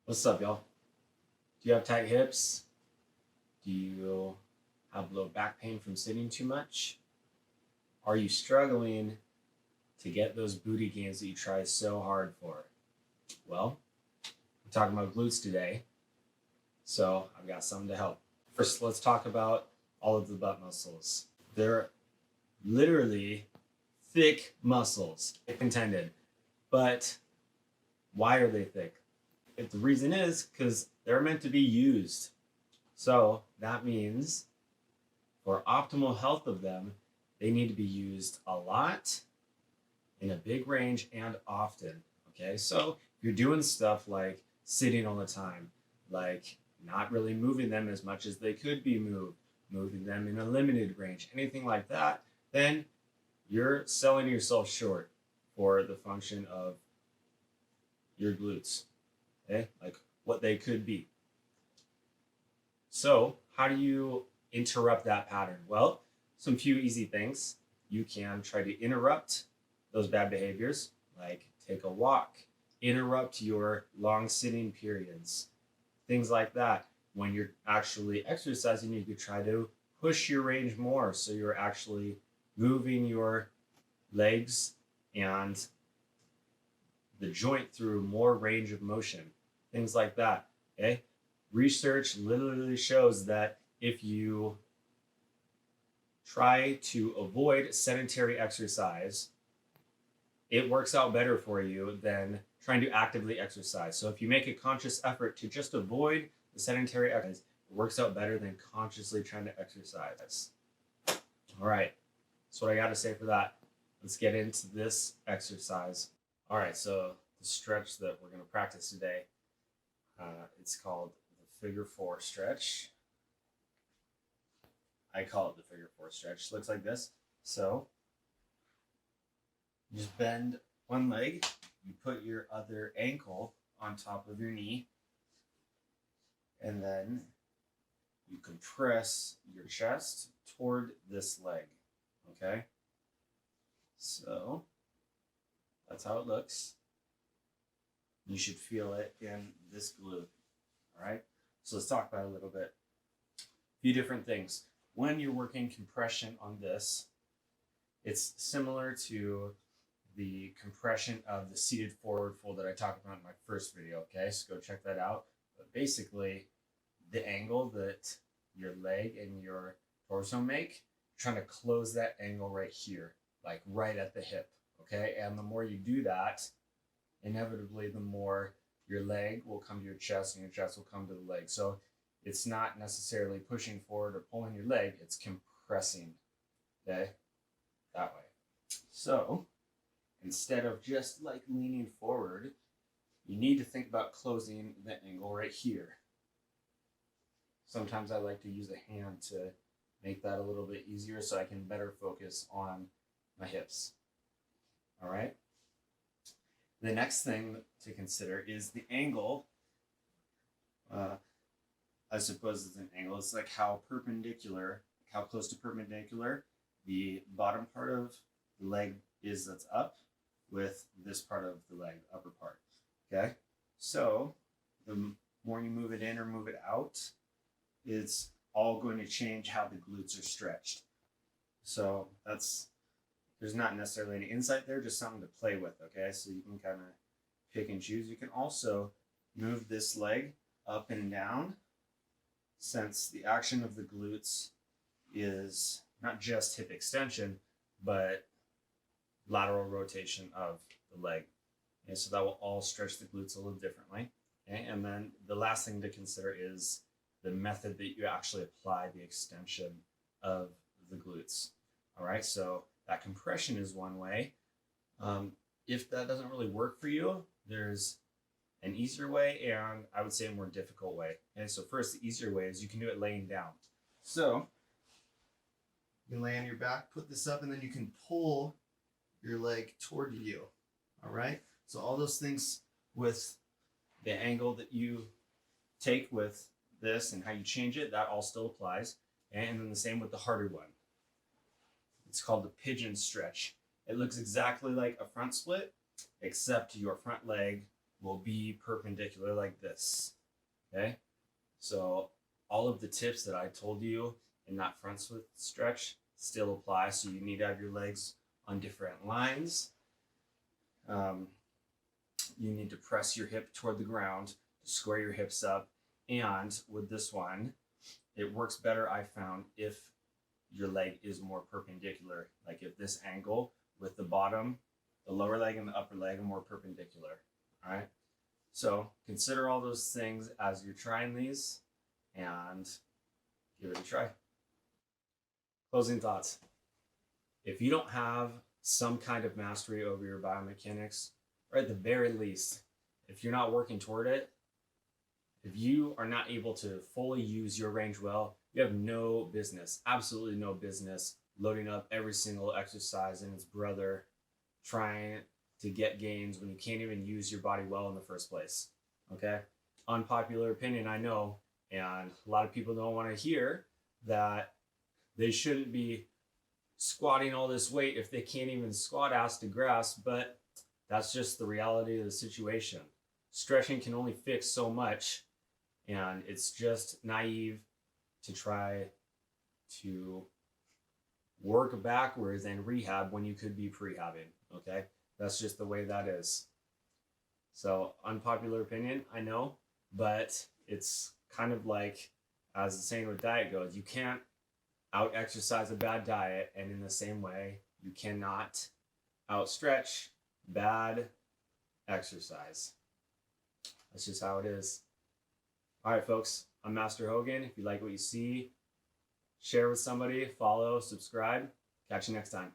What's up, y'all? Do you have tight hips? Do you have low back pain from sitting too much? Are you struggling to get those booty gains that you try so hard for? Well, I'm talking about glutes today, so I've got something to help. First, let's talk about all of the butt muscles. They're literally thick muscles, if intended. But why are they thick? The reason is because they're meant to be used. So that means for optimal health of them, they need to be used a lot, in a big range, and often. Okay, so if you're doing stuff like sitting all the time, like not really moving them as much as they could be moved, moving them in a limited range, anything like that, then you're selling yourself short for the function of your glutes, okay, like what they could be. So, how do you interrupt that pattern? Well, some few easy things. You can try to interrupt those bad behaviors, like take a walk, interrupt your long sitting periods, things like that. When you're actually exercising, you could try to push your range more so you're actually moving your legs and the joint through more range of motion, things like that. Okay, research literally shows that if you try to avoid sedentary exercise, it works out better for you than trying to actively exercise. So if you make a conscious effort to just avoid the sedentary exercise, it works out better than consciously trying to exercise. All right, that's what I got to say for that. Let's get into this exercise. All right, so the stretch that we're going to practice today, it's called the figure four stretch. I call it the figure four stretch. It looks like this. So you just bend one leg, you put your other ankle on top of your knee, and then you compress your chest toward this leg. Okay? So that's how it looks. You should feel it in this glute. All right? So let's talk about it a little bit. A few different things. When you're working compression on this, it's similar to the compression of the seated forward fold that I talked about in my first video. Okay, so go check that out. But basically, the angle that your leg and your torso make, trying to close that angle right here, like right at the hip. Okay, and the more you do that, inevitably, the more your leg will come to your chest and your chest will come to the leg. So it's not necessarily pushing forward or pulling your leg, it's compressing, okay, that way. So instead of just like leaning forward, you need to think about closing the angle right here. Sometimes I like to use a hand to make that a little bit easier so I can better focus on my hips. All right. The next thing to consider is the angle. I suppose it's an angle. It's like how perpendicular, how close to perpendicular the bottom part of the leg is that's up with this part of the leg, upper part. Okay? So the more you move it in or move it out, it's all going to change how the glutes are stretched. So there's not necessarily any insight there, just something to play with, okay? So you can kind of pick and choose. You can also move this leg up and down, since the action of the glutes is not just hip extension, but lateral rotation of the leg. And so that will all stretch the glutes a little differently. Okay? And then the last thing to consider is the method that you actually apply the extension of the glutes. All right, so that compression is one way. If that doesn't really work for you, there's an easier way and I would say a more difficult way. And so first, the easier way is you can do it laying down. So you can lay on your back, put this up, and then you can pull your leg toward you. All right? So all those things with the angle that you take with this and how you change it, that all still applies. And then the same with the harder one. It's called the pigeon stretch. It looks exactly like a front split, except your front leg will be perpendicular like this. Okay, so all of the tips that I told you in that front stretch still apply. So you need to have your legs on different lines. You need to press your hip toward the ground to square your hips up. And with this one, it works better, I found, if your leg is more perpendicular. Like if this angle with the bottom, the lower leg and the upper leg are more perpendicular. All right. So consider all those things as you're trying these and give it a try. Closing thoughts. If you don't have some kind of mastery over your biomechanics, or at the very least, if you're not working toward it, if you are not able to fully use your range well, you have no business, absolutely no business, loading up every single exercise and its brother, trying to get gains when you can't even use your body well in the first place. Okay? Unpopular opinion, I know, and a lot of people don't want to hear that they shouldn't be squatting all this weight if they can't even squat ass to grass, but that's just the reality of the situation. Stretching can only fix so much, and it's just naive to try to work backwards and rehab when you could be prehabbing. Okay, that's just the way that is. So unpopular opinion, I know, but it's kind of like, as the saying with diet goes, you can't out exercise a bad diet, and in the same way, you cannot outstretch bad exercise. That's just how it is. All right, folks, I'm Master Hogan. If you like what you see, share with somebody, follow, subscribe. Catch you next time.